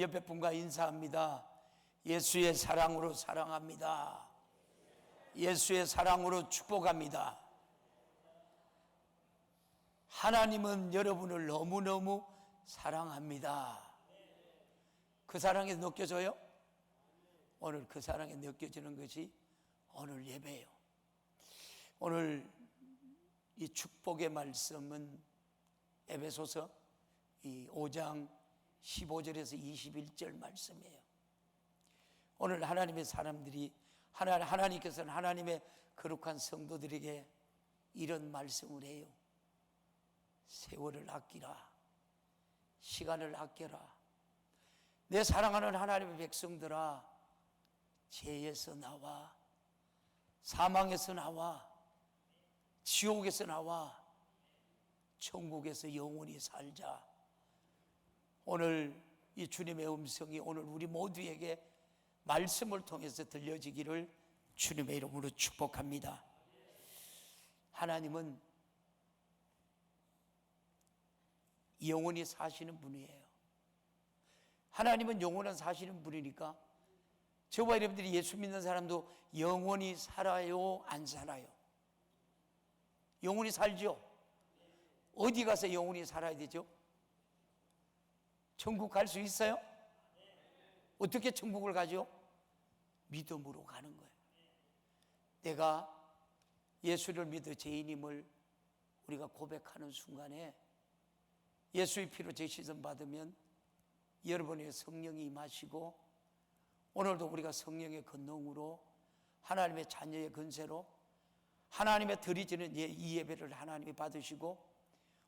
옆에 분과 인사합니다. 예수의 사랑으로 사랑합니다. 예수의 사랑으로 축복합니다. 하나님은 여러분을 너무너무 사랑합니다. 그 사랑이 느껴져요? 오늘 그 사랑이 느껴지는 것이 오늘 예배예요. 오늘 이 축복의 말씀은 에베소서 이 5장 15절에서 21절 말씀이에요. 오늘 하나님의 사람들이 하나님께서는 하나님의 거룩한 성도들에게 이런 말씀을 해요. 세월을 아끼라. 시간을 아껴라. 내 사랑하는 하나님의 백성들아, 죄에서 나와, 사망에서 나와, 지옥에서 나와, 천국에서 영원히 살자. 오늘 이 주님의 음성이 오늘 우리 모두에게 말씀을 통해서 들려지기를 주님의 이름으로 축복합니다. 하나님은 영원히 사시는 분이에요. 하나님은 영원히 사시는 분이니까 저와 여러분들이 예수 믿는 사람도 영원히 살아요, 안 살아요? 영원히 살죠? 어디 가서 영원히 살아야 되죠? 천국 갈 수 있어요? 어떻게 천국을 가죠? 믿음으로 가는 거예요. 내가 예수를 믿어 죄인임을 우리가 고백하는 순간에 예수의 피로 제시전 받으면 여러분의 성령이 임하시고, 오늘도 우리가 성령의 권능으로 하나님의 자녀의 권세로 하나님의 드리지는 이 예배를 하나님이 받으시고,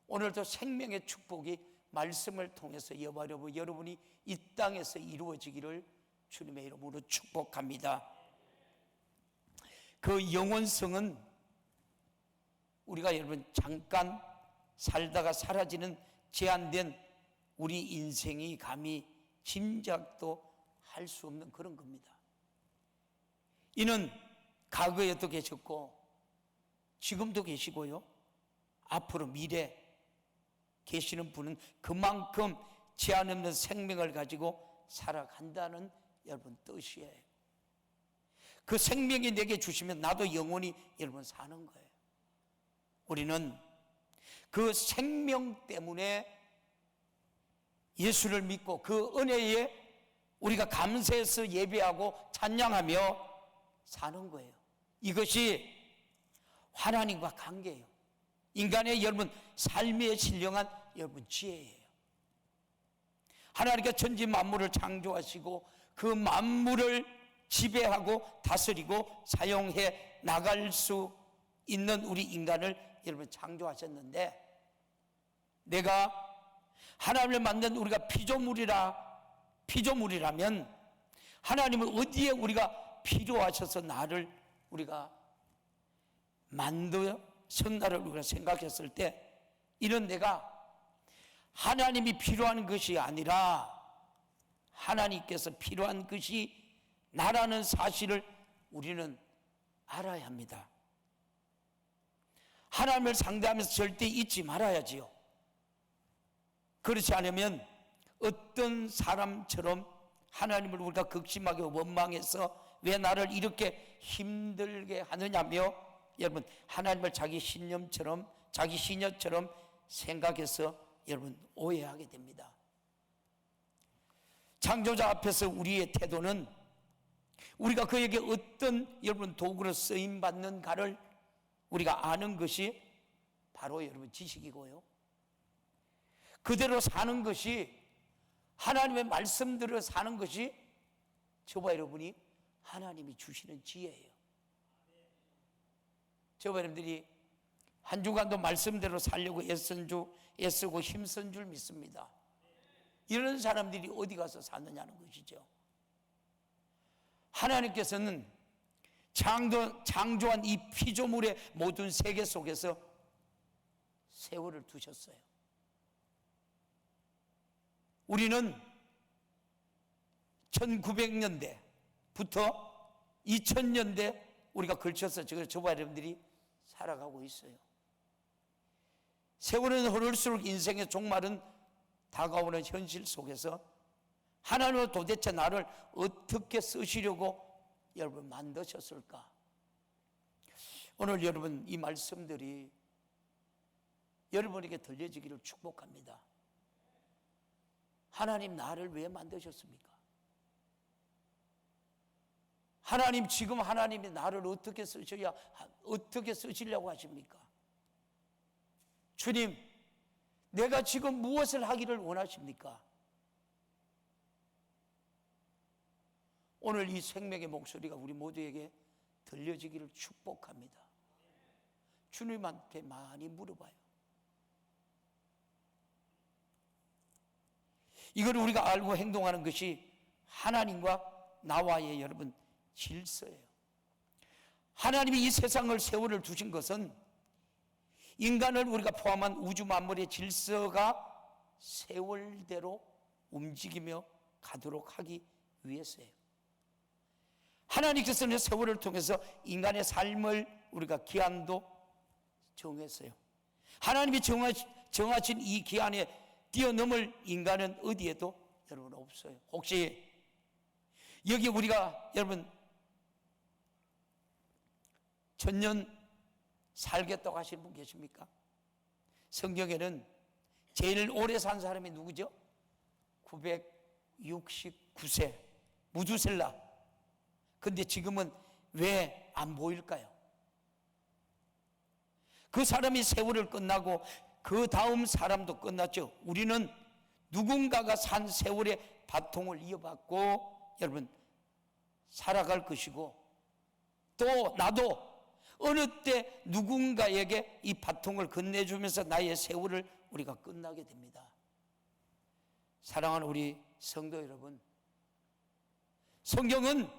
오늘도 생명의 축복이 말씀을 통해서 여러분이 이 땅에서 이루어지기를 주님의 이름으로 축복합니다. 그 영원성은 우리가 여러분 잠깐 살다가 사라지는 제한된 우리 인생이 감히 짐작도 할 수 없는 그런 겁니다. 이는 과거에도 계셨고 지금도 계시고요, 앞으로 미래 계시는 분은 그만큼 제한 없는 생명을 가지고 살아간다는 여러분 뜻이에요. 그 생명이 내게 주시면 나도 영원히 여러분 사는 거예요. 우리는 그 생명 때문에 예수를 믿고 그 은혜에 우리가 감사해서 예배하고 찬양하며 사는 거예요. 이것이 하나님과 관계예요. 인간의 여러분 삶에 신령한 여러분 지혜예요. 하나님께서 천지 만물을 창조하시고 그 만물을 지배하고 다스리고 사용해 나갈 수 있는 우리 인간을 여러분 창조하셨는데, 내가 하나님을 만든 우리가 피조물이라면 하나님은 어디에 우리가 필요하셔서 나를 우리가 만드셨나를 우리가 생각했을 때, 이런 내가 하나님이 필요한 것이 아니라 하나님께서 필요한 것이 나라는 사실을 우리는 알아야 합니다. 하나님을 상대하면서 절대 잊지 말아야지요. 그렇지 않으면 어떤 사람처럼 하나님을 우리가 극심하게 원망해서 왜 나를 이렇게 힘들게 하느냐며 여러분 하나님을 자기 신념처럼 자기 시녀처럼 생각해서 여러분 오해하게 됩니다. 창조자 앞에서 우리의 태도는 우리가 그에게 어떤 여러분 도구로 쓰임받는가를 우리가 아는 것이 바로 여러분 지식이고요, 그대로 사는 것이, 하나님의 말씀대로 사는 것이 저와 여러분이 하나님이 주시는 지혜예요. 저와 여러분들이 한 주간도 말씀대로 살려고 애쓰고 힘쓴 줄 믿습니다. 이런 사람들이 어디 가서 사느냐는 것이죠. 하나님께서는 창조한 이 피조물의 모든 세계 속에서 세월을 두셨어요. 우리는 1900년대부터 2000년대 우리가 걸쳐서 저와 여러분들이 살아가고 있어요. 세월은 흐를수록 인생의 종말은 다가오는 현실 속에서 하나님은 도대체 나를 어떻게 쓰시려고 여러분 만드셨을까? 오늘 여러분 이 말씀들이 여러분에게 들려지기를 축복합니다. 하나님 나를 왜 만드셨습니까? 하나님 지금 하나님이 나를 어떻게 쓰시려고 하십니까? 주님, 내가 지금 무엇을 하기를 원하십니까? 오늘 이 생명의 목소리가 우리 모두에게 들려지기를 축복합니다. 주님한테 많이 물어봐요. 이걸 우리가 알고 행동하는 것이 하나님과 나와의 여러분 질서예요. 하나님이 이 세상을 세월을 두신 것은 인간을 우리가 포함한 우주 만물의 질서가 세월대로 움직이며 가도록 하기 위해서예요. 하나님께서는 세월을 통해서 인간의 삶을 우리가 기한도 정했어요. 하나님이 정하신 이 기한에 뛰어넘을 인간은 어디에도 여러분 없어요. 혹시 여기 우리가 여러분 천년 살겠다고 하시는 분 계십니까? 성경에는 제일 오래 산 사람이 누구죠? 969세 무두셀라. 근데 지금은 왜 안 보일까요? 그 사람이 세월을 끝나고 그 다음 사람도 끝났죠. 우리는 누군가가 산 세월의 바통을 이어받고 여러분 살아갈 것이고, 또 나도 어느 때 누군가에게 이 바통을 건네주면서 나의 세월을 우리가 끝나게 됩니다. 사랑하는 우리 성도 여러분, 성경은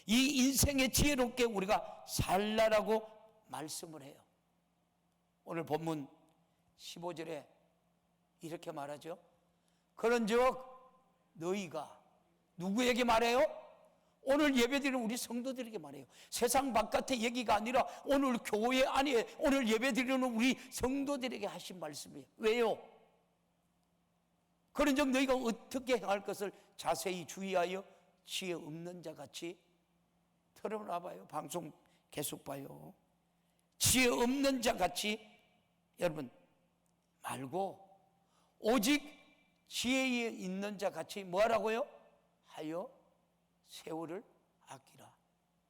이 인생에 지혜롭게 우리가 살라라고 말씀을 해요. 오늘 본문 15절에 이렇게 말하죠. 그런즉 너희가 누구에게 말해요? 오늘 예배드리는 우리 성도들에게 말해요. 세상 바깥의 얘기가 아니라 오늘 교회 안에 오늘 예배드리는 우리 성도들에게 하신 말씀이에요. 왜요? 그런즉 너희가 어떻게 행할 것을 자세히 주의하여 지혜 없는 자 같이 틀어놔 봐요. 방송 계속 봐요. 지혜 없는 자 같이 여러분 말고 오직 지혜에 있는 자 같이 뭐하라고요? 하여 세월을 아끼라.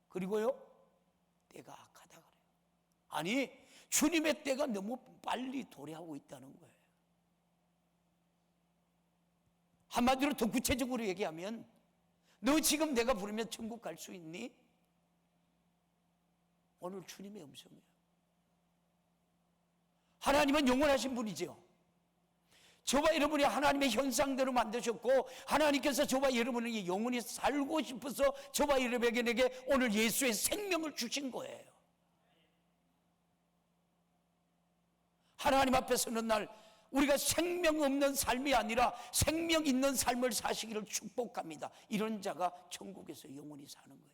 그리고요 때가 악하다 그래요. 아니 주님의 때가 너무 빨리 도래하고 있다는 거예요. 한마디로 더 구체적으로 얘기하면 너 지금 내가 부르면 천국 갈 수 있니? 오늘 주님의 음성이에요. 하나님은 영원하신 분이죠. 저와 여러분이 하나님의 형상대로 만드셨고 하나님께서 저와 여러분에게 영원히 살고 싶어서 저와 여러분에게 오늘 예수의 생명을 주신 거예요. 하나님 앞에 서는 날 우리가 생명 없는 삶이 아니라 생명 있는 삶을 사시기를 축복합니다. 이런 자가 천국에서 영원히 사는 거예요.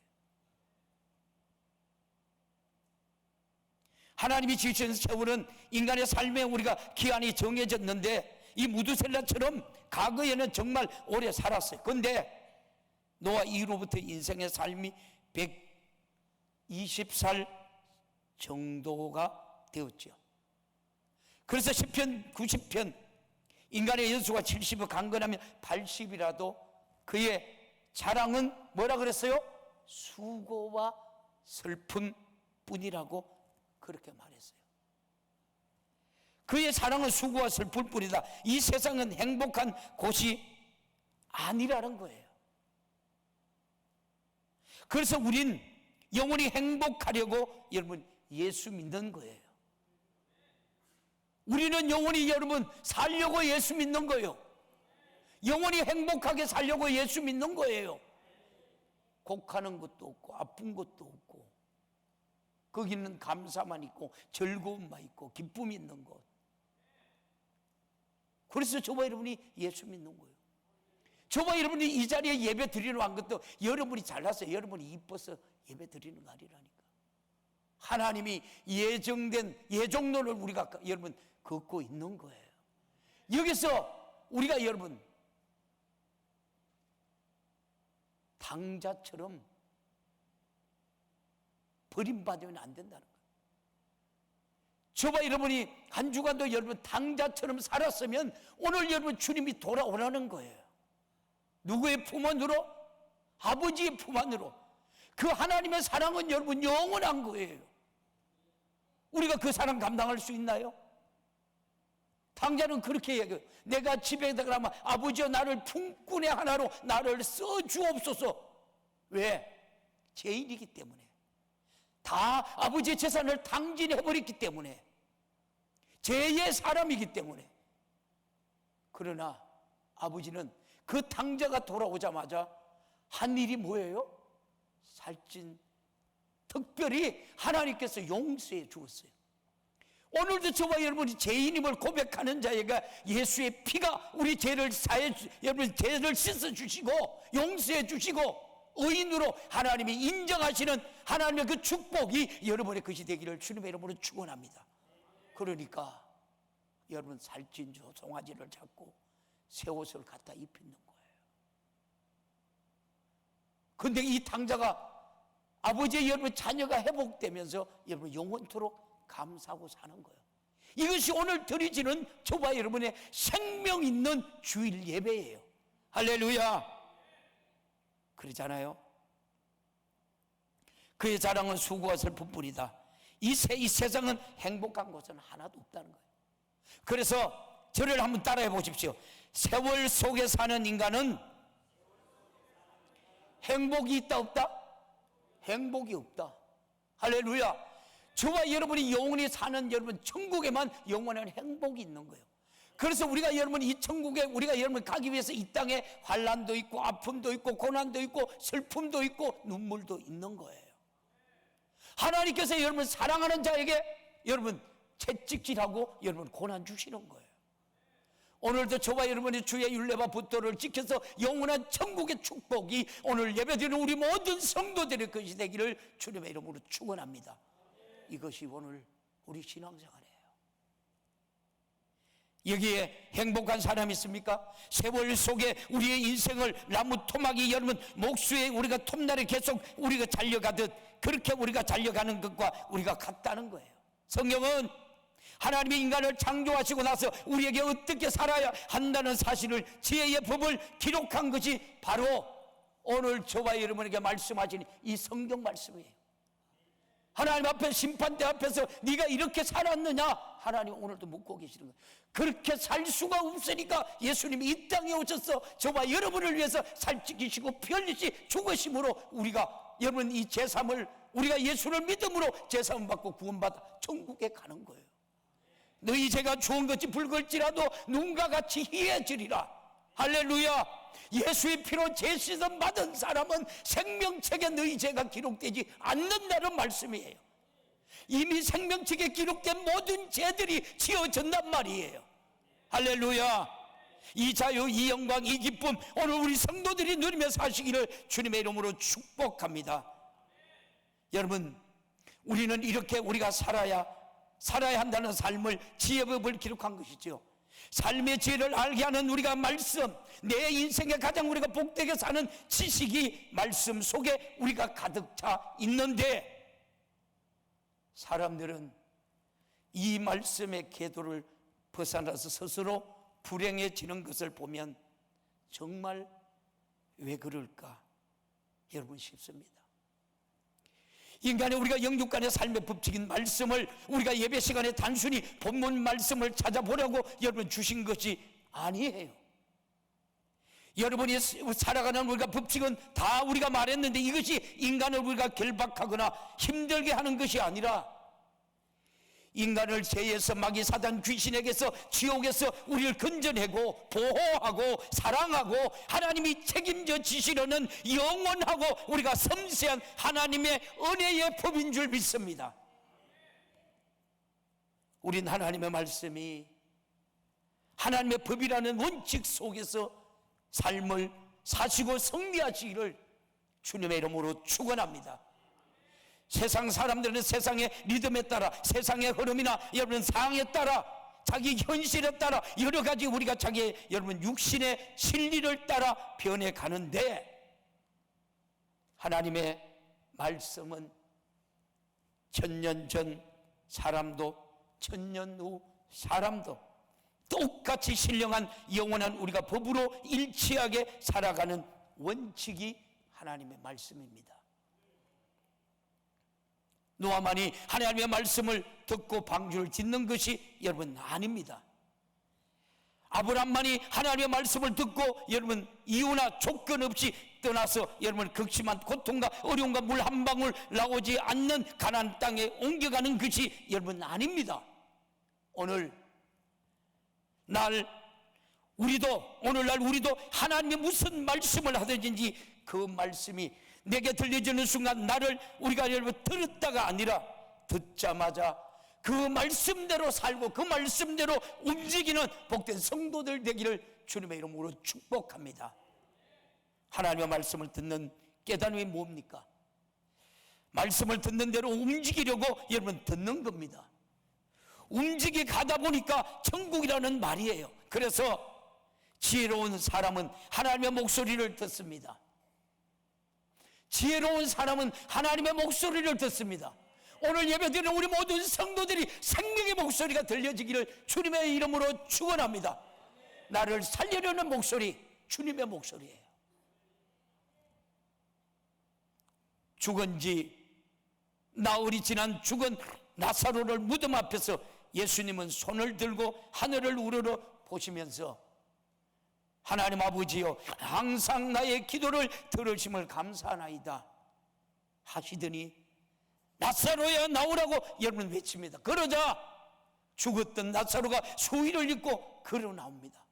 하나님이 지으신 세월은 인간의 삶에 우리가 기한이 정해졌는데 이 무두셀라처럼 과거에는 정말 오래 살았어요. 그런데 노아 이후로부터 인생의 삶이 120살 정도가 되었죠. 그래서 시편 90편 인간의 연수가 70을 강건하면 80이라도 그의 자랑은 뭐라 그랬어요? 수고와 슬픔 뿐이라고 그렇게 말했어요. 그의 사랑은 수고와 슬플 뿐이다. 이 세상은 행복한 곳이 아니라는 거예요. 그래서 우린 영원히 행복하려고 여러분 예수 믿는 거예요. 우리는 영원히 여러분 살려고 예수 믿는 거예요. 영원히 행복하게 살려고 예수 믿는 거예요. 곡하는 것도 없고 아픈 것도 없고 거기는 감사만 있고 즐거움만 있고 기쁨이 있는 것. 그래서 저와 여러분이 예수 믿는 거예요. 저와 여러분이 이 자리에 예배 드리러 온 것도 여러분이 잘나서 여러분이 이뻐서 예배 드리는 거 아니라니까. 하나님이 예정된 예정론을 우리가 여러분 걷고 있는 거예요. 여기서 우리가 여러분 당자처럼 버림받으면 안 된다는 거예요. 저와 여러분이 한 주간도 여러분 당자처럼 살았으면 오늘 여러분 주님이 돌아오라는 거예요. 누구의 품 안으로? 아버지의 품 안으로. 그 하나님의 사랑은 여러분 영원한 거예요. 우리가 그 사랑 감당할 수 있나요? 당자는 그렇게 얘기해요. 내가 집에 들어가면 아버지여 나를 품꾼의 하나로 나를 써주옵소서. 왜? 죄인이기 때문에. 다 아버지의 재산을 당진해버렸기 때문에. 죄의 사람이기 때문에. 그러나 아버지는 그 당자가 돌아오자마자 한 일이 뭐예요? 살찐, 특별히 하나님께서 용서해 주었어요. 오늘도 저와 여러분이 죄인임을 고백하는 자에게 예수의 피가 우리 죄를 여러분 죄를 씻어 주시고 용서해 주시고 의인으로 하나님이 인정하시는 하나님의 그 축복이 여러분의 것이 되기를 주님의 이름으로 축원합니다. 그러니까 여러분 살찐 송아지를 잡고 새 옷을 갖다 입히는 거예요. 근데 이 당자가 아버지의 여러분 자녀가 회복되면서 여러분 영원토록 감사하고 사는 거예요. 이것이 오늘 드리지는 저와 여러분의 생명 있는 주일 예배예요. 할렐루야. 그러잖아요. 그의 자랑은 수고와 슬픔뿐이다. 이 세상은 행복한 것은 하나도 없다는 거예요. 그래서 저를 한번 따라해 보십시오. 세월 속에 사는 인간은 행복이 있다 없다? 행복이 없다. 할렐루야. 저와 여러분이 영원히 사는 여러분 천국에만 영원한 행복이 있는 거예요. 그래서 우리가 여러분 이 천국에 우리가 여러분 가기 위해서 이 땅에 환난도 있고 아픔도 있고 고난도 있고 슬픔도 있고 눈물도 있는 거예요. 하나님께서 여러분 사랑하는 자에게 여러분 채찍질하고 여러분 고난 주시는 거예요. 오늘도 저와 여러분이 주의 율례와 법도를 지켜서 영원한 천국의 축복이 오늘 예배드리는 우리 모든 성도들의 것이 되기를 주님의 이름으로 축원합니다. 이것이 오늘 우리 신앙생활이에요. 여기에 행복한 사람이 있습니까? 세월 속에 우리의 인생을 나무 토막이 여러분 목수에 우리가 톱날에 계속 우리가 달려가듯 그렇게 우리가 달려가는 것과 우리가 같다는 거예요. 성경은 하나님이 인간을 창조하시고 나서 우리에게 어떻게 살아야 한다는 사실을 지혜의 법을 기록한 것이 바로 오늘 저와 여러분에게 말씀하신 이 성경 말씀이에요. 하나님 앞에 심판대 앞에서 네가 이렇게 살았느냐? 하나님 오늘도 묻고 계시는 거예요. 그렇게 살 수가 없으니까 예수님이 이 땅에 오셔서 저와 여러분을 위해서 살찌기시고 피 흘리시 죽으심으로 우리가 여러분 이 제3을 우리가 예수를 믿음으로 제3 받고 구원받아 천국에 가는 거예요. 너희 죄가 좋은 것이 붉을지라도 눈과 같이 희해지리라. 할렐루야. 예수의 피로 죄 씻음 받은 사람은 생명책에 너희 죄가 기록되지 않는다는 말씀이에요. 이미 생명책에 기록된 모든 죄들이 지어졌단 말이에요. 할렐루야. 이 자유, 이 영광, 이 기쁨 오늘 우리 성도들이 누리며 사시기를 주님의 이름으로 축복합니다. 여러분 우리는 이렇게 우리가 살아야 한다는 삶을 지혜법을 기록한 것이죠. 삶의 지혜를 알게 하는 우리가 말씀, 내 인생에 가장 우리가 복되게 사는 지식이 말씀 속에 우리가 가득 차 있는데 사람들은 이 말씀의 궤도를 벗어나서 스스로 불행해지는 것을 보면 정말 왜 그럴까 여러분 싶습니다. 인간의 우리가 영육간의 삶의 법칙인 말씀을 우리가 예배 시간에 단순히 본문 말씀을 찾아보려고 여러분 주신 것이 아니에요. 여러분이 살아가는 우리가 법칙은 다 우리가 말했는데 이것이 인간을 우리가 결박하거나 힘들게 하는 것이 아니라 인간을 죄에서 마귀 사단 귀신에게서 지옥에서 우리를 건져내고 보호하고 사랑하고 하나님이 책임져 지시려는 영원하고 우리가 섬세한 하나님의 은혜의 법인 줄 믿습니다. 우린 하나님의 말씀이 하나님의 법이라는 원칙 속에서 삶을 사시고 승리하시기를 주님의 이름으로 축원합니다. 세상 사람들은 세상의 리듬에 따라 세상의 흐름이나 여러분 상황에 따라 자기 현실에 따라 여러 가지 우리가 자기 여러분 육신의 진리를 따라 변해 가는데 하나님의 말씀은 천년 전 사람도 천년 후 사람도 똑같이 신령한 영원한 우리가 법으로 일치하게 살아가는 원칙이 하나님의 말씀입니다. 노아만이 하나님의 말씀을 듣고 방주를 짓는 것이 여러분 아닙니다. 아브람만이 하나님의 말씀을 듣고 여러분 이유나 조건 없이 떠나서 여러분 극심한 고통과 어려움과 물 한 방울 나오지 않는 가나안 땅에 옮겨가는 것이 여러분 아닙니다. 오늘날 우리도 하나님의 무슨 말씀을 하든지 그 말씀이 내게 들려지는 순간 나를 우리가 여러분 들었다가 아니라 듣자마자 그 말씀대로 살고 그 말씀대로 움직이는 복된 성도들 되기를 주님의 이름으로 축복합니다. 하나님의 말씀을 듣는 깨달음이 뭡니까? 말씀을 듣는 대로 움직이려고 여러분 듣는 겁니다. 움직이 가다 보니까 천국이라는 말이에요. 그래서 지혜로운 사람은 하나님의 목소리를 듣습니다. 지혜로운 사람은 하나님의 목소리를 듣습니다. 오늘 예배드리는 우리 모든 성도들이 생명의 목소리가 들려지기를 주님의 이름으로 축원합니다. 나를 살리려는 목소리, 주님의 목소리예요. 죽은 지 나흘이 지난 죽은 나사로를 무덤 앞에서 예수님은 손을 들고 하늘을 우러러 보시면서 하나님 아버지여 항상 나의 기도를 들으심을 감사하나이다 하시더니 나사로야 나오라고 여러분 외칩니다. 그러자 죽었던 나사로가 수의를 입고 걸어 나옵니다.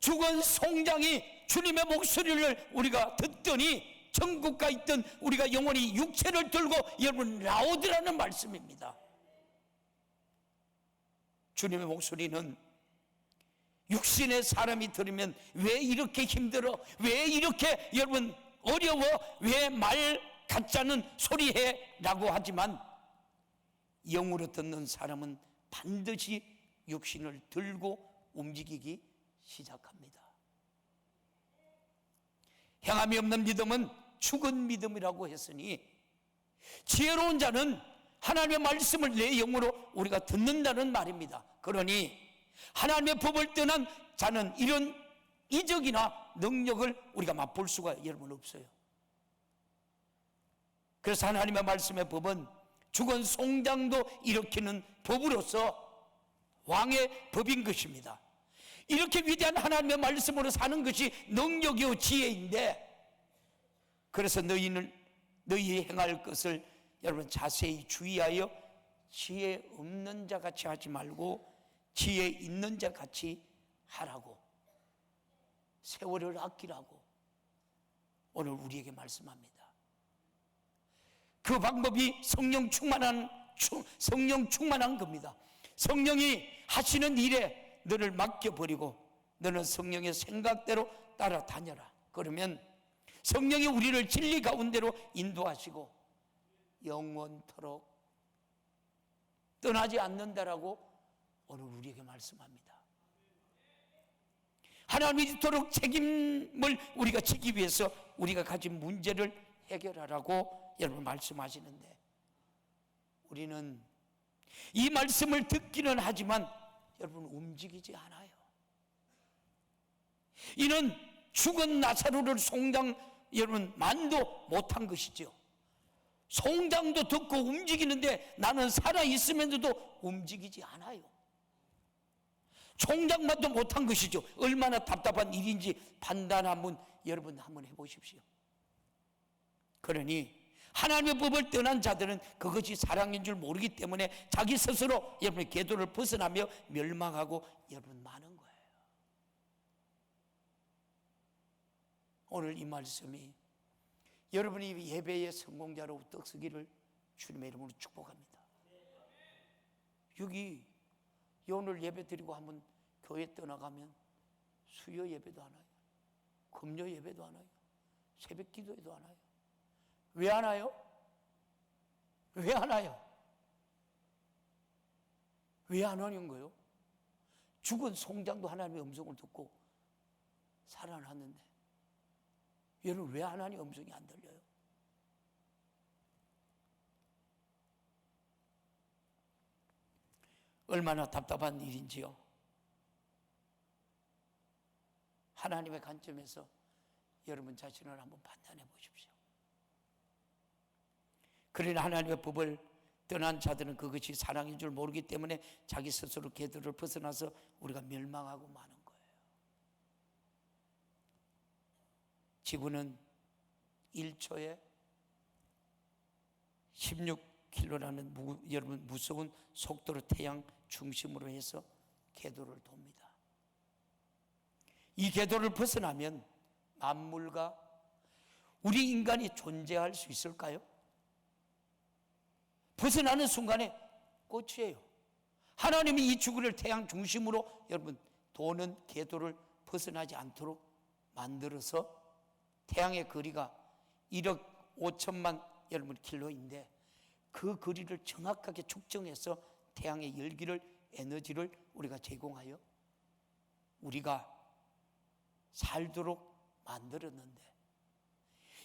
죽은 송장이 주님의 목소리를 우리가 듣더니 천국가 있던 우리가 영원히 육체를 들고 여러분 나오더라는 말씀입니다. 주님의 목소리는 육신의 사람이 들으면 왜 이렇게 힘들어? 왜 이렇게 여러분 어려워? 왜 말 같자는 소리해? 라고 하지만 영으로 듣는 사람은 반드시 육신을 들고 움직이기 시작합니다. 행함이 없는 믿음은 죽은 믿음이라고 했으니 지혜로운 자는 하나님의 말씀을 내 영으로 우리가 듣는다는 말입니다. 그러니 하나님의 법을 떠난 자는 이런 이적이나 능력을 우리가 맛볼 수가 여러분 없어요. 그래서 하나님의 말씀의 법은 죽은 송장도 일으키는 법으로서 왕의 법인 것입니다. 이렇게 위대한 하나님의 말씀으로 사는 것이 능력이요 지혜인데, 그래서 너희 행할 것을 여러분 자세히 주의하여 지혜 없는 자 같이 하지 말고 지혜 있는 자 같이 하라고, 세월을 아끼라고 오늘 우리에게 말씀합니다. 그 방법이 성령 충만한 겁니다. 성령이 하시는 일에 너를 맡겨버리고 너는 성령의 생각대로 따라다녀라. 그러면 성령이 우리를 진리 가운데로 인도하시고 영원토록 떠나지 않는다라고 오늘 우리에게 말씀합니다. 하나님이 이토록 책임을 우리가 지기 위해서 우리가 가진 문제를 해결하라고 여러분 말씀하시는데, 우리는 이 말씀을 듣기는 하지만 여러분 움직이지 않아요. 이는 죽은 나사로를 송장 여러분 만도 못한 것이죠. 송장도 듣고 움직이는데 나는 살아있으면서도 움직이지 않아요. 송장만도 못한 것이죠. 얼마나 답답한 일인지 판단 여러분 한번 해보십시오. 그러니 하나님의 법을 떠난 자들은 그것이 사랑인 줄 모르기 때문에 자기 스스로 여러분의 궤도를 벗어나며 멸망하고 여러분 많은 거예요. 오늘 이 말씀이 여러분이 예배의 성공자로 떡서기를 주님의 이름으로 축복합니다. 여기 오늘 예배 드리고 한번 교회 떠나가면 수요 예배도 하나요? 금요 예배도 하나요? 새벽 기도회도 하나요? 왜 하나요? 왜 하나요? 왜 안 하는 거요? 죽은 송장도 하나님의 음성을 듣고 살아났는데 여러분 왜 하나님의 음성이 안 들려요? 얼마나 답답한 일인지요. 하나님의 관점에서 여러분 자신을 한번 판단해 보십시오. 그러나 하나님의 법을 떠난 자들은 그것이 사랑인 줄 모르기 때문에 자기 스스로 궤도를 벗어나서 우리가 멸망하고 마는 거예요. 지구는 1초에 16km라는 여러분 무서운 속도로 태양 중심으로 해서 궤도를 돕니다. 이 궤도를 벗어나면 만물과 우리 인간이 존재할 수 있을까요? 벗어나는 순간에 끝이에요. 하나님이 이 지구를 태양 중심으로 여러분 도는 궤도를 벗어나지 않도록 만들어서 태양의 거리가 1억 5천만 여러분 킬로인데 그 거리를 정확하게 측정해서 태양의 열기를 에너지를 우리가 제공하여 우리가 살도록 만들었는데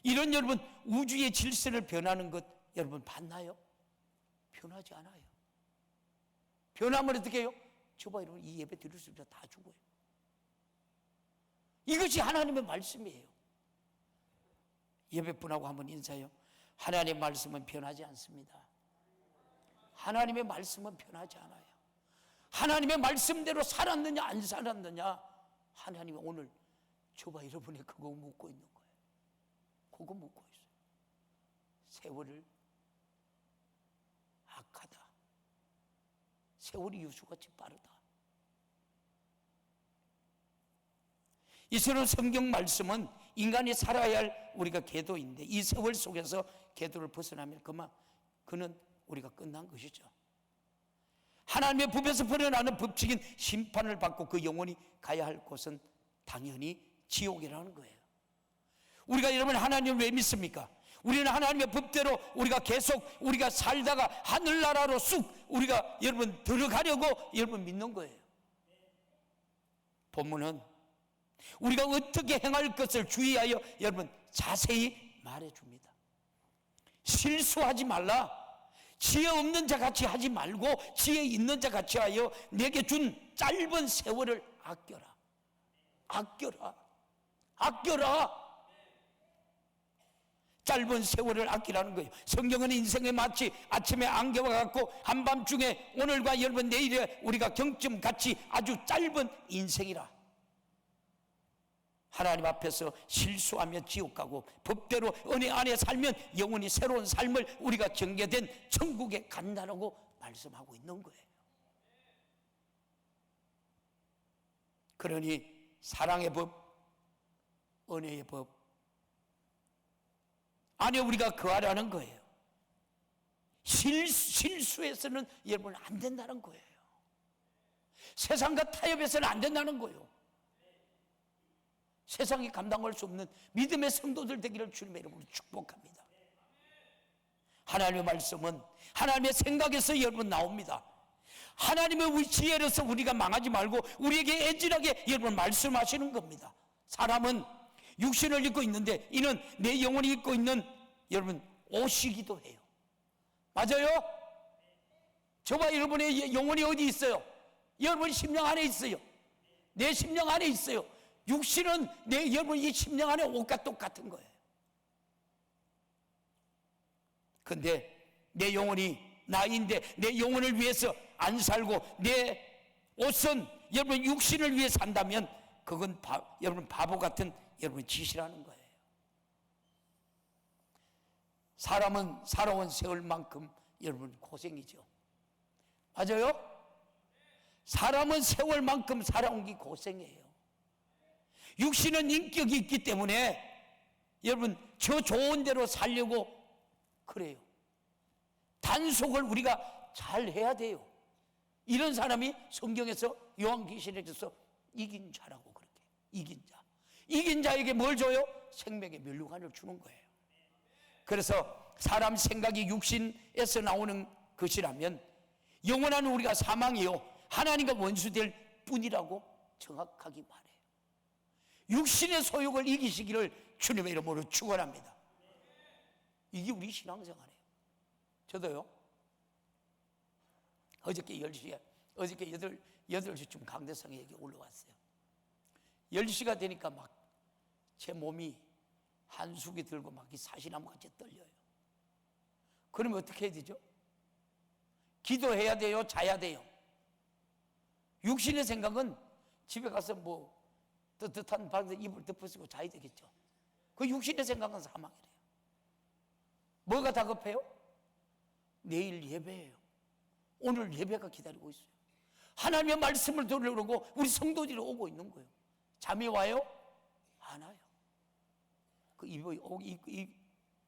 이런 여러분 우주의 질서를 변하는 것 여러분 봤나요? 변하지 않아요. 변하면 어떻게 해요? 저봐 여러분 이 예배 드릴 수 있다 다 죽어요. 이것이 하나님의 말씀이에요. 예배분하고 한번 인사해요. 하나님의 말씀은 변하지 않습니다. 하나님의 말씀은 변하지 않아요. 하나님의 말씀대로 살았느냐 안 살았느냐 하나님이 오늘 저봐 여러분이 그거 묻고 있는 거예요. 그거 묻고 있어요. 세월을 악하다. 세월이 유수같이 빠르다. 이 새로운 성경 말씀은 인간이 살아야 할 우리가 궤도인데 이 세월 속에서 궤도를 벗어나면 그는 우리가 끝난 것이죠. 하나님의 법에서 벌어나는 법칙인 심판을 받고 그 영혼이 가야 할 곳은 당연히 지옥이라는 거예요. 우리가 여러분 하나님을 왜 믿습니까? 우리는 하나님의 법대로 우리가 계속 우리가 살다가 하늘나라로 쑥 우리가 여러분 들어가려고 여러분 믿는 거예요. 본문은 우리가 어떻게 행할 것을 주의하여 여러분 자세히 말해줍니다. 실수하지 말라. 지혜 없는 자 같이 하지 말고 지혜 있는 자 같이 하여 내게 준 짧은 세월을 아껴라. 아껴라. 아껴라. 짧은 세월을 아끼라는 거예요. 성경은 인생에 마치 아침에 안개와 같고 한밤중에 오늘과 여러분 내일에 우리가 경점같이 아주 짧은 인생이라. 하나님 앞에서 실수하며 지옥 가고 법대로 은혜 안에 살면 영원히 새로운 삶을 우리가 정계된 천국에 간다라고 말씀하고 있는 거예요. 그러니 사랑의 법, 은혜의 법 안에 우리가 거하라는 거예요. 실수해서는 여러분 안 된다는 거예요. 세상과 타협해서는 안 된다는 거예요. 세상이 감당할 수 없는 믿음의 성도들 되기를 주님의 이름으로 축복합니다. 하나님의 말씀은 하나님의 생각에서 여러분 나옵니다. 하나님의 지혜로서 우리가 망하지 말고 우리에게 애절하게 여러분 말씀하시는 겁니다. 사람은 육신을 입고 있는데 이는 내 영혼이 입고 있는 여러분 옷이기도 해요. 맞아요? 저와 여러분의 영혼이 어디 있어요? 여러분 심령 안에 있어요. 내 심령 안에 있어요. 육신은 여러분 이 심령 안에 옷과 똑같은 거예요. 근데 내 영혼이 나인데 내 영혼을 위해서 안 살고 내 옷은 여러분 육신을 위해 산다면 그건 여러분 바보 같은 여러분 짓이라는 거예요. 사람은 살아온 세월만큼 여러분 고생이죠. 맞아요? 사람은 세월만큼 살아온 게 고생이에요. 육신은 인격이 있기 때문에 여러분 저 좋은 대로 살려고 그래요. 단속을 우리가 잘 해야 돼요. 이런 사람이 성경에서 요한계시록에서 이긴 자라고 그렇게 이긴 자. 이긴 자에게 뭘 줘요? 생명의 면류관을 주는 거예요. 그래서 사람 생각이 육신에서 나오는 것이라면 영원한 우리가 사망이요 하나님과 원수될 뿐이라고 정확하게 말해요. 육신의 소욕을 이기시기를 주님의 이름으로 축원합니다. 이게 우리 신앙생활이에요. 저도요 어저께 10시에 어저께 8시쯤 강대상에 여기 올라왔어요. 10시가 되니까 막 제 몸이 한숙이 들고 막 사시나무같이 떨려요. 그러면 어떻게 해야 되죠? 기도해야 돼요? 자야 돼요? 육신의 생각은 집에 가서 뭐 뜨뜻한 방에서 이불 덮으시고 자야 되겠죠. 그 육신의 생각은 사망이래요. 뭐가 다급해요? 내일 예배예요. 오늘 예배가 기다리고 있어요. 하나님의 말씀을 들으려고 우리 성도들이 오고 있는 거예요. 잠이 와요? 안 와요. 그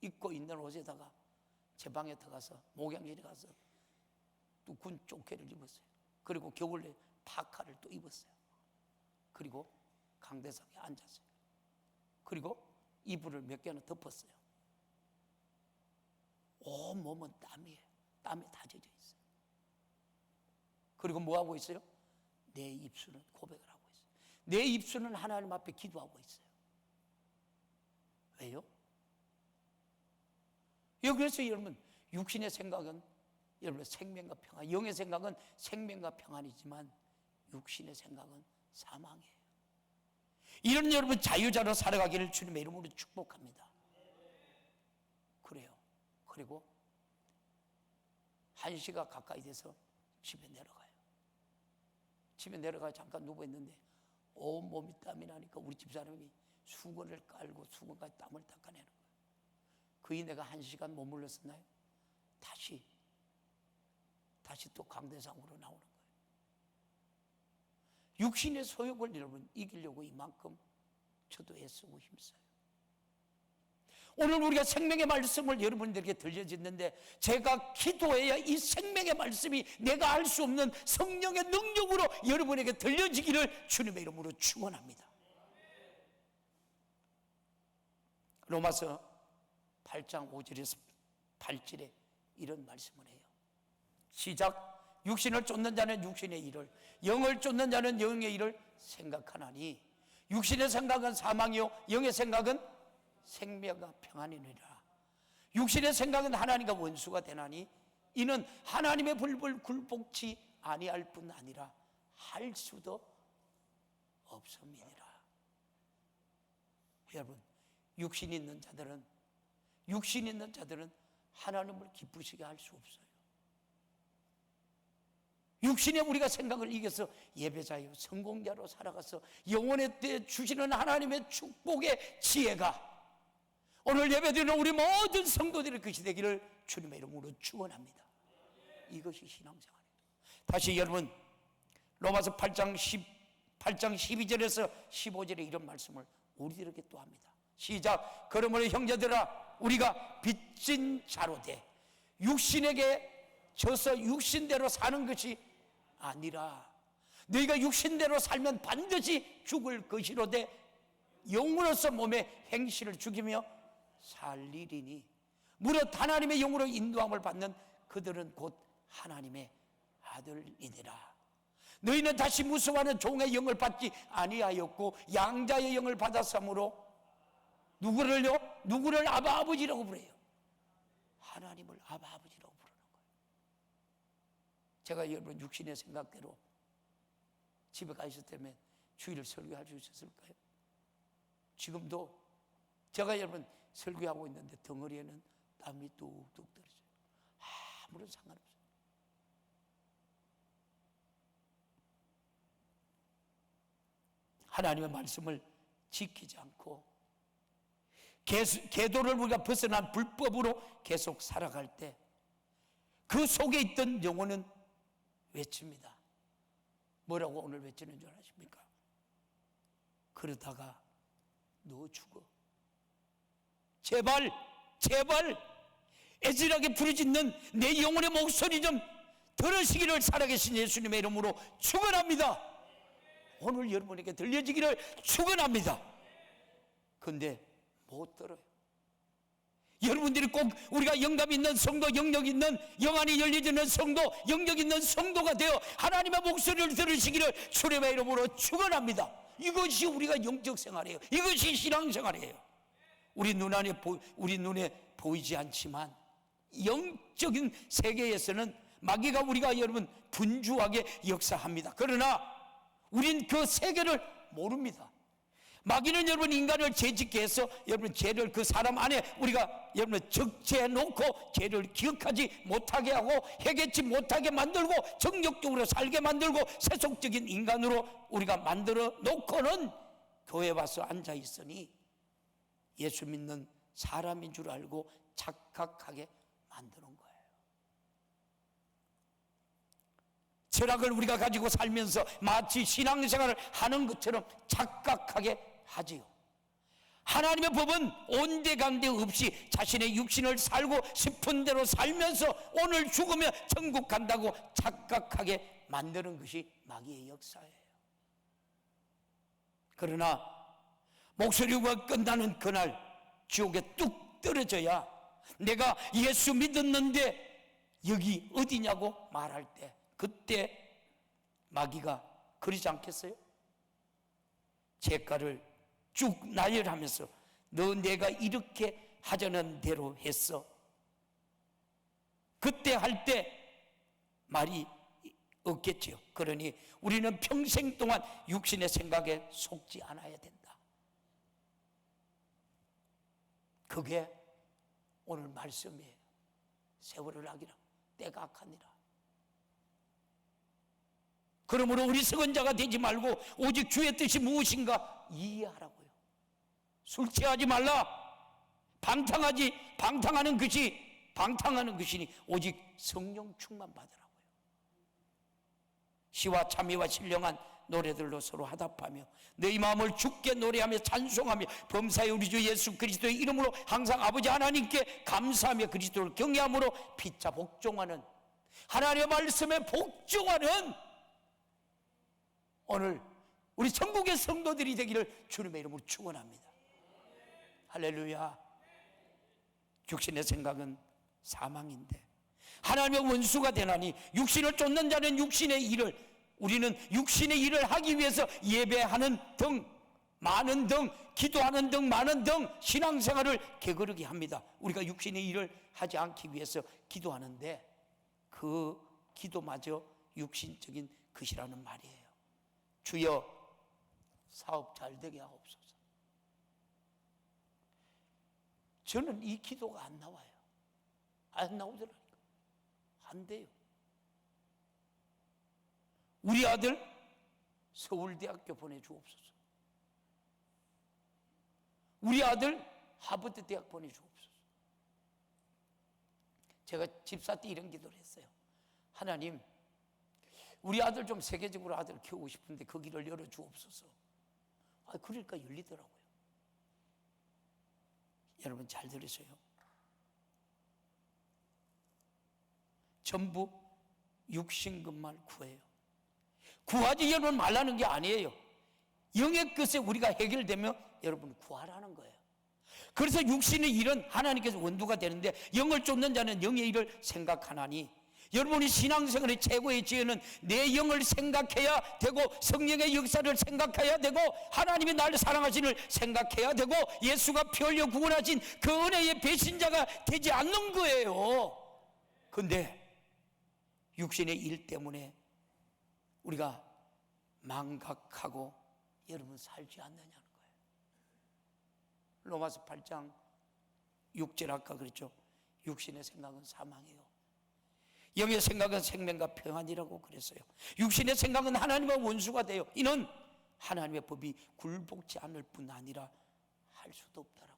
입고 있는 옷에다가 제 방에 들어가서 목양실에 가서 또 군 조끼를 입었어요. 그리고 겨울에 파카를 또 입었어요. 그리고 강대상에 앉았어요. 그리고 이불을 몇 개나 덮었어요. 온 몸은 땀이에요. 땀에 다 젖어 있어요. 그리고 뭐 하고 있어요? 내 입술은 고백을 하고 있어요. 내 입술은 하나님 앞에 기도하고 있어요. 왜요? 그래서 여러분, 육신의 생각은 여러분 생명과 평안, 영의 생각은 생명과 평안이지만 육신의 생각은 사망이에요. 이런 여러분 자유자로 살아가기를 주님의 이름으로 축복합니다. 그래요. 그리고 1시가 가까이 돼서 집에 내려가요. 집에 내려가 잠깐 누워있는데 온 몸이 땀이 나니까 우리 집사람이 수건을 깔고 수건까지 땀을 닦아내는 거예요. 거의 내가 1시간 머물렀었나요? 다시 또 강대상으로 나오는 거예요. 육신의 소욕을 여러분 이기려고 이만큼 저도 애쓰고 힘써요. 오늘 우리가 생명의 말씀을 여러분들에게 들려주는데 제가 기도해야 이 생명의 말씀이 내가 알 수 없는 성령의 능력으로 여러분에게 들려지기를 주님의 이름으로 축원합니다. 로마서 8장 5절에서 8절에 이런 말씀을 해요. 시작. 육신을 쫓는 자는 육신의 일을, 영을 쫓는 자는 영의 일을 생각하나니 육신의 생각은 사망이요 영의 생각은 생명과 평안이니라. 육신의 생각은 하나님과 원수가 되나니 이는 하나님의 불을 굴복치 아니할 뿐 아니라 할 수도 없음이니라. 여러분, 육신 있는 자들은 하나님을 기쁘시게 할 수 없어요. 육신에 우리가 생각을 이겨서 예배자요 성공자로 살아가서 영원의 때 주시는 하나님의 축복의 지혜가 오늘 예배드리는 우리 모든 성도들의 것이 되기를 주님의 이름으로 축원합니다. 이것이 신앙생활이에요. 다시 여러분 로마서 8장 12절에서 15절에 이런 말씀을 우리들에게 또 합니다. 시작. 그러므로 형제들아 우리가 빚진 자로 돼 육신에게 져서 육신대로 사는 것이 아니라 너희가 육신대로 살면 반드시 죽을 것이로되 영으로서 몸의 행실을 죽이며 살리리니 무릇 하나님의 영으로 인도함을 받는 그들은 곧 하나님의 아들이니라. 너희는 다시 무서워하는 종의 영을 받지 아니하였고 양자의 영을 받았으므로 누구를 아바 아버지라고 부르요? 하나님을 아바 아버지라고 부르는 거예요. 제가 여러분 육신의 생각대로 집에 가 있었다면 주일을 설교할 수 있었을까요? 지금도 제가 여러분 설교하고 있는데 덩어리에는 땀이 뚝뚝 떨어져요. 아무런 상관없어요. 하나님의 말씀을 지키지 않고 계도를 우리가 벗어난 불법으로 계속 살아갈 때 그 속에 있던 영혼은 외칩니다. 뭐라고 오늘 외치는 줄 아십니까? 그러다가 너 죽어. 제발 애절하게 부르짖는 내 영혼의 목소리 좀 들으시기를 살아계신 예수님의 이름으로 축원합니다. 오늘 여러분에게 들려지기를 축원합니다. 그런데 못 들어요. 여러분들이 꼭 우리가 영감 있는 성도, 영역 있는 영안이 열려지는 성도, 영역 있는 성도가 되어 하나님의 목소리를 들으시기를 주님의 이름으로 축원합니다. 이것이 우리가 영적 생활이에요. 이것이 신앙 생활이에요. 우리 눈에 보이지 않지만 영적인 세계에서는 마귀가 우리가 여러분 분주하게 역사합니다. 그러나 우린 그 세계를 모릅니다. 마귀는 여러분 인간을 죄짓게 해서 여러분 죄를 그 사람 안에 우리가 여러분 적재해 놓고 죄를 기억하지 못하게 하고 해결치 못하게 만들고 정욕적으로 살게 만들고 세속적인 인간으로 우리가 만들어 놓고는 교회 와서 앉아 있으니 예수 믿는 사람인 줄 알고 착각하게 만드는 거예요. 철학을 우리가 가지고 살면서 마치 신앙생활을 하는 것처럼 착각하게 하지요. 하나님의 법은 온데간데 없이 자신의 육신을 살고 싶은 대로 살면서 오늘 죽으면 천국 간다고 착각하게 만드는 것이 마귀의 역사예요. 그러나 목소리가 끝나는 그날 지옥에 뚝 떨어져야 내가 예수 믿었는데 여기 어디냐고 말할 때 그때 마귀가 그러지 않겠어요? 죄가를 쭉 나열하면서 너 내가 이렇게 하자는 대로 했어. 그때 할 때 말이 없겠지요. 그러니 우리는 평생 동안 육신의 생각에 속지 않아야 된다. 그게 오늘 말씀이에요. 세월을 하기라 때가 악하니라. 그러므로 우리 석언자가 되지 말고 오직 주의 뜻이 무엇인가 이해하라고요. 술 취하지 말라. 방탕하는 것이니 오직 성령 충만 받으라고요. 시와 참미와 신령한 노래들로 서로 화답하며 너희 마음을 주께 노래하며 찬송하며 범사의 우리 주 예수 그리스도의 이름으로 항상 아버지 하나님께 감사하며 그리스도를 경외함으로 피차 복종하는 하나님의 말씀에 복종하는 오늘 우리 천국의 성도들이 되기를 주님의 이름으로 축원합니다. 할렐루야. 육신의 생각은 사망인데 하나님의 원수가 되나니 육신을 쫓는 자는 육신의 일을 우리는 육신의 일을 하기 위해서 예배하는 등 많은 등 기도하는 등 많은 등 신앙생활을 게으르게 합니다. 우리가 육신의 일을 하지 않기 위해서 기도하는데 그 기도마저 육신적인 것이라는 말이에요. 주여 사업 잘 되게 하옵소서. 저는 이 기도가 안 나와요. 안 나오더라니까. 안 돼요. 우리 아들 서울대학교 보내주옵소서. 우리 아들 하버드 대학 보내주옵소서. 제가 집사 때 이런 기도를 했어요. 하나님, 우리 아들 좀 세계적으로 아들 키우고 싶은데 그 길을 열어주옵소서. 그러니까 열리더라고요. 여러분 잘 들으세요. 전부 육신 것만 구해요. 구하지 여러분 말라는 게 아니에요. 영의 것에 우리가 해결되면 여러분 구하라는 거예요. 그래서 육신의 일은 하나님께서 원두가 되는데 영을 쫓는 자는 영의 일을 생각하나니 여러분이 신앙생활의 최고의 지혜는 내 영을 생각해야 되고 성령의 역사를 생각해야 되고 하나님이 나를 사랑하시는 생각해야 되고 예수가 피 흘려 구원하신 그 은혜의 배신자가 되지 않는 거예요. 그런데 육신의 일 때문에 우리가 망각하고 여러분 살지 않느냐는 거예요. 로마서 8장 6절 아까 그랬죠. 육신의 생각은 사망이요 영의 생각은 생명과 평안이라고 그랬어요. 육신의 생각은 하나님과 원수가 돼요. 이는 하나님의 법이 굴복지 않을 뿐 아니라 할 수도 없더라고요.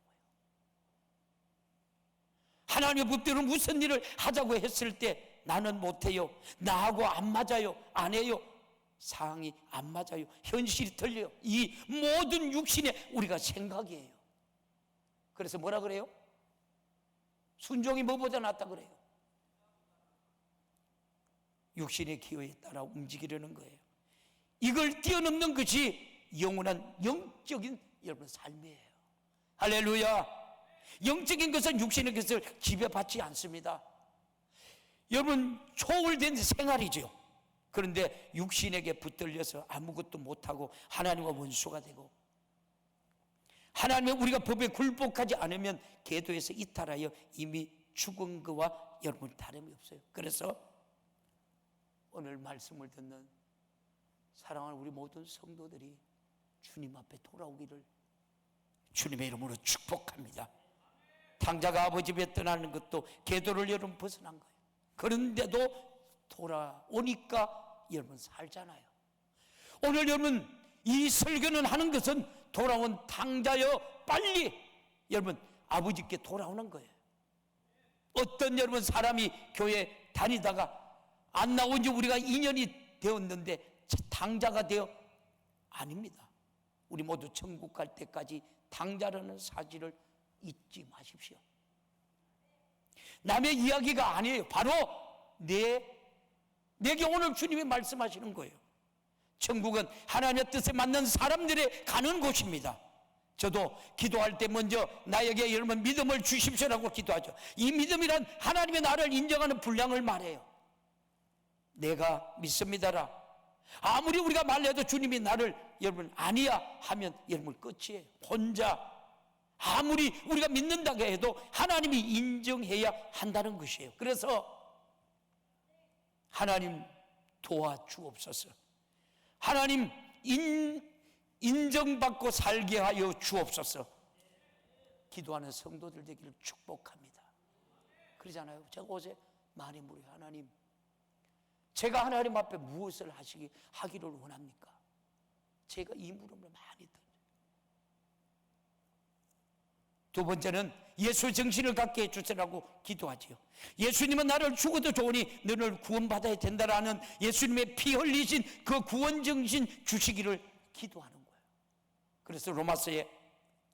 하나님의 법대로 무슨 일을 하자고 했을 때 나는 못해요. 나하고 안 맞아요. 안 해요. 상황이 안 맞아요. 현실이 틀려요. 이 모든 육신의 우리가 생각이에요. 그래서 뭐라 그래요? 순종이 뭐보다 낫다 그래요. 육신의 기호에 따라 움직이려는 거예요. 이걸 뛰어넘는 것이 영원한 영적인 여러분 삶이에요. 할렐루야. 영적인 것은 육신의 것을 지배받지 않습니다. 여러분 초월된 생활이죠. 그런데 육신에게 붙들려서 아무것도 못하고 하나님과 원수가 되고 하나님의 우리가 법에 굴복하지 않으면 계도에서 이탈하여 이미 죽은 거와 여러분 다름이 없어요. 그래서 오늘 말씀을 듣는 사랑하는 우리 모든 성도들이 주님 앞에 돌아오기를 주님의 이름으로 축복합니다. 탕자가 아버지 집에 떠나는 것도 궤도를 여러분 벗어난 거예요. 그런데도 돌아오니까 여러분 살잖아요. 오늘 여러분 이 설교는 하는 것은 돌아온 탕자여 빨리 여러분 아버지께 돌아오는 거예요. 어떤 여러분 사람이 교회 다니다가 안 나온 지 우리가 2년이 되었는데 탕자가 되어 아닙니다. 우리 모두 천국 갈 때까지 탕자라는 사실을 잊지 마십시오. 남의 이야기가 아니에요. 바로 내게 오늘 주님이 말씀하시는 거예요. 천국은 하나님의 뜻에 맞는 사람들의 가는 곳입니다. 저도 기도할 때 먼저 나에게 여러분 믿음을 주십시오라고 기도하죠. 이 믿음이란 하나님의 나를 인정하는 분량을 말해요. 내가 믿습니다라. 아무리 우리가 말해도 주님이 나를 여러분 아니야 하면 여러분 끝이에요. 혼자 아무리 우리가 믿는다고 해도 하나님이 인정해야 한다는 것이에요. 그래서 하나님 도와주옵소서. 하나님 인정받고 살게 하여 주옵소서. 기도하는 성도들 되기를 축복합니다. 그러잖아요. 제가 어제 많이 물어요. 하나님, 제가 하나님 앞에 무엇을 하기를 원합니까? 제가 이 물음을 많이 던져요. 두 번째는 예수 정신을 갖게 해주시라고 기도하지요. 예수님은 나를 죽어도 좋으니 너를 구원받아야 된다라는 예수님의 피 흘리신 그 구원 정신 주시기를 기도하는 거예요. 그래서 로마서의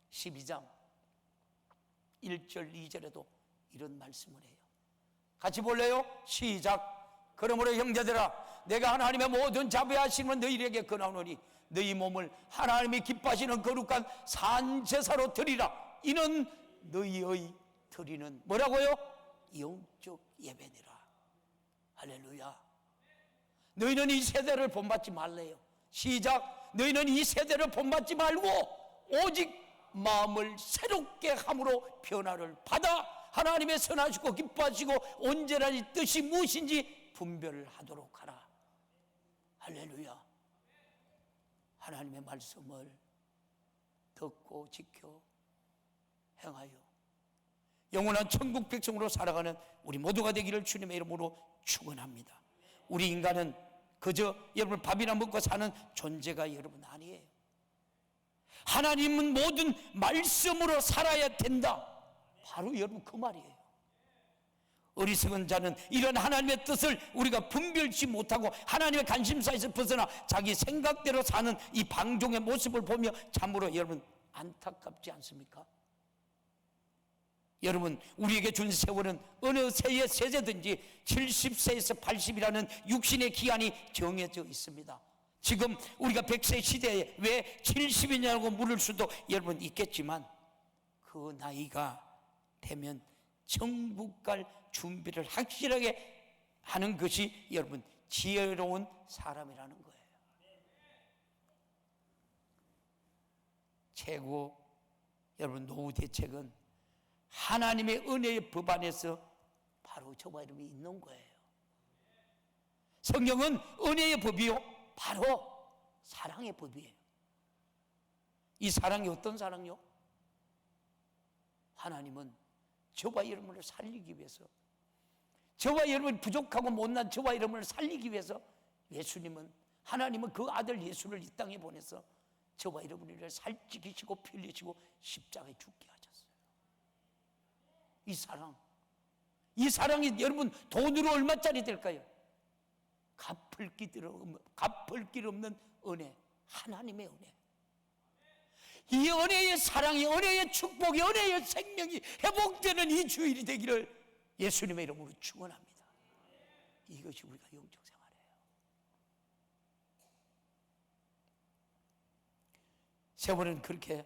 12장 1절 2절에도 이런 말씀을 해요. 같이 볼래요? 시작. 그러므로 형제들아, 내가 하나님의 모든 자비하심을 너희에게 권하노니 너희 몸을 하나님이 기뻐하시는 거룩한 산제사로 드리라. 이는 너희의 드리는 뭐라고요? 영적 예배니라. 할렐루야. 너희는 이 세대를 본받지 말래요. 시작. 너희는 이 세대를 본받지 말고 오직 마음을 새롭게 함으로 변화를 받아 하나님의 선하시고 기뻐하시고 온전한 뜻이 무엇인지 분별하도록 하라. 할렐루야. 하나님의 말씀을 듣고 지켜 행하여 영원한 천국 백성으로 살아가는 우리 모두가 되기를 주님의 이름으로 축원합니다. 우리 인간은 그저 여러분 밥이나 먹고 사는 존재가 여러분 아니에요. 하나님은 모든 말씀으로 살아야 된다. 바로 여러분 그 말이에요. 어리석은 자는 이런 하나님의 뜻을 우리가 분별치 못하고 하나님의 관심사에서 벗어나 자기 생각대로 사는 이 방종의 모습을 보며 참으로 여러분 안타깝지 않습니까? 여러분 우리에게 준 세월은 어느 세의 세대든지 70세에서 80이라는 육신의 기한이 정해져 있습니다. 지금 우리가 100세 시대에 왜 70이냐고 물을 수도 여러분 있겠지만 그 나이가 되면 천국 갈 준비를 확실하게 하는 것이 여러분 지혜로운 사람이라는 거예요. 최고 여러분 노후 대책은 하나님의 은혜의 법 안에서 바로 저와 이름이 있는 거예요. 성경은 은혜의 법이요 바로 사랑의 법이에요. 이 사랑이 어떤 사랑이요? 하나님은 저와 여러분을 살리기 위해서, 저와 여러분 부족하고 못난 저와 여러분을 살리기 위해서 하나님은 그 아들 예수를 이 땅에 보내서 저와 여러분을 살찌기시고 피 흘리시고 십자가에 죽게 하셨어요. 이 사랑이 여러분 돈으로 얼마짜리 될까요? 갚을 길 없는 은혜, 하나님의 은혜. 이 은혜의 사랑이, 은혜의 축복이, 은혜의 생명이 회복되는 이 주일이 되기를 예수님의 이름으로 축원합니다. 이것이 우리가 영적 생활이에요. 세월은 그렇게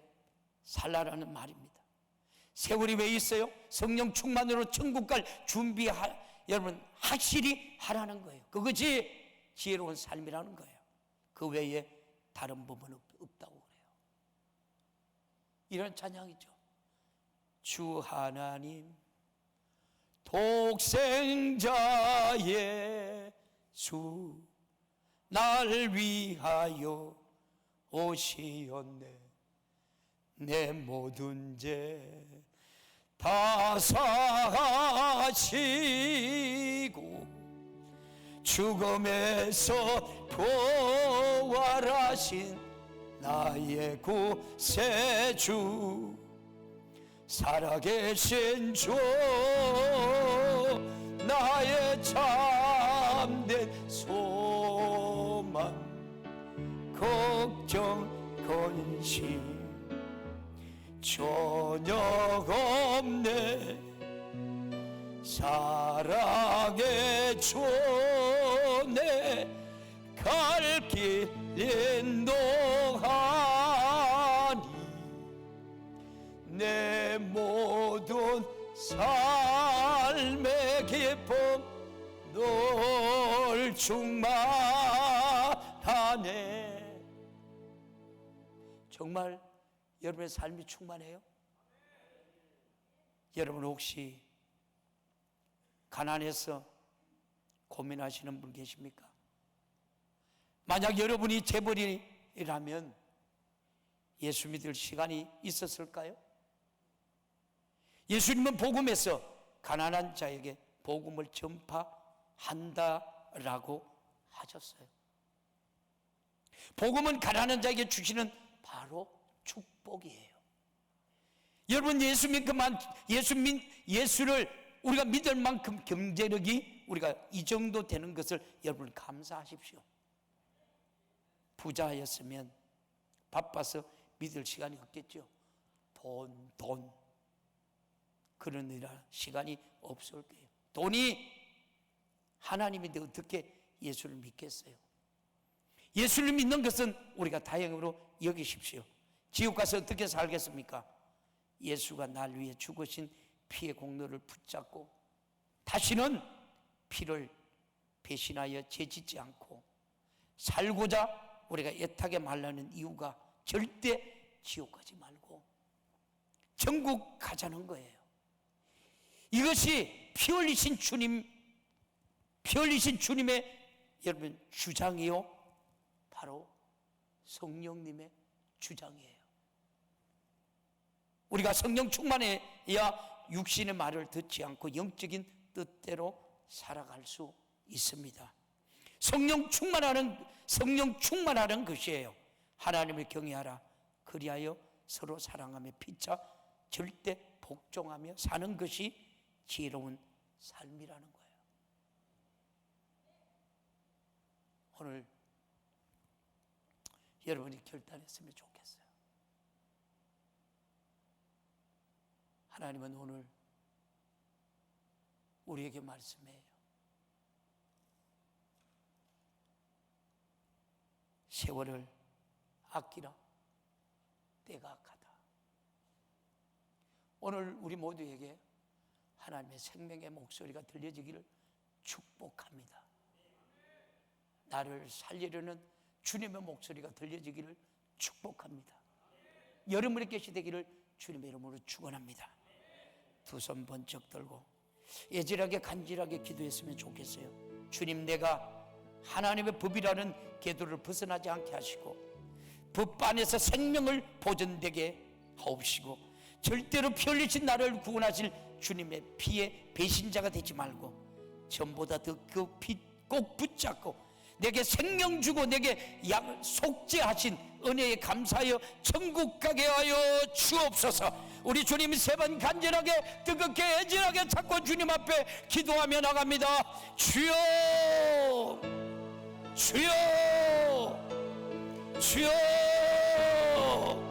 살라라는 말입니다. 세월이 왜 있어요? 성령 충만으로 천국 갈 여러분 확실히 하라는 거예요. 그것이 지혜로운 삶이라는 거예요. 그 외에 다른 법은 없다고 그래요. 이런 찬양이죠. 주 하나님 독생자의 주 날 위하여 오시었네. 내 모든 죄 다 사하시고 죽음에서 부활하신 나의 구세주, 살아계신 주, 나의 참된 소망, 걱정 근심 전혀 없네. 사랑의 주내 갈 길 인도하니 내 모든 삶의 기쁨 널 충만하네. 정말 여러분의 삶이 충만해요? 여러분 혹시 가난해서 고민하시는 분 계십니까? 만약 여러분이 재벌이라면 예수 믿을 시간이 있었을까요? 예수님은 복음에서 가난한 자에게 복음을 전파한다라고 하셨어요. 복음은 가난한 자에게 주시는 바로 축복이에요. 여러분 예수를 우리가 믿을 만큼 경제력이 우리가 이 정도 되는 것을 여러분 감사하십시오. 부자였으면 바빠서 믿을 시간이 없겠죠. 돈 그러느라 시간이 없을 거예요. 돈이 하나님인데 어떻게 예수를 믿겠어요? 예수를 믿는 것은 우리가 다행으로 여기십시오. 지옥 가서 어떻게 살겠습니까? 예수가 날 위해 죽으신 피의 공로를 붙잡고 다시는 피를 배신하여 죄짓지 않고 살고자 우리가 애타게 말라는 이유가 절대 지옥 가지 말고 천국 가자는 거예요. 이것이 피 흘리신 주님의 여러분 주장이요, 바로 성령님의 주장이에요. 우리가 성령 충만해야 육신의 말을 듣지 않고 영적인 뜻대로 살아갈 수 있습니다. 성령 충만하는 것이에요. 하나님을 경외하라. 그리하여 서로 사랑하며 피차 절대 복종하며 사는 것이 지혜로운 삶이라는 거예요. 오늘 여러분이 결단했으면 좋겠어요. 하나님은 오늘 우리에게 말씀해요. 세월을 아끼라. 때가 악하다. 오늘 우리 모두에게 하나님의 생명의 목소리가 들려지기를 축복합니다. 나를 살리려는 주님의 목소리가 들려지기를 축복합니다. 여러분의 것이 되기를 주님의 이름으로 축원합니다. 두 손 번쩍 들고 애절하게 간절하게 기도했으면 좋겠어요. 주님, 내가 하나님의 법이라는 궤도를 벗어나지 않게 하시고 법 안에서 생명을 보존되게 하옵시고 절대로 피 흘리신 나를 구원하실 주님의 피의 배신자가 되지 말고 전보다 더 그 피 꼭 붙잡고 내게 생명 주고 내게 속죄하신 은혜에 감사하여 천국 가게 하여 주옵소서. 우리 주님 세 번 간절하게 뜨겁게 애절하게 찾고 주님 앞에 기도하며 나갑니다. 주여, 주여, 주여.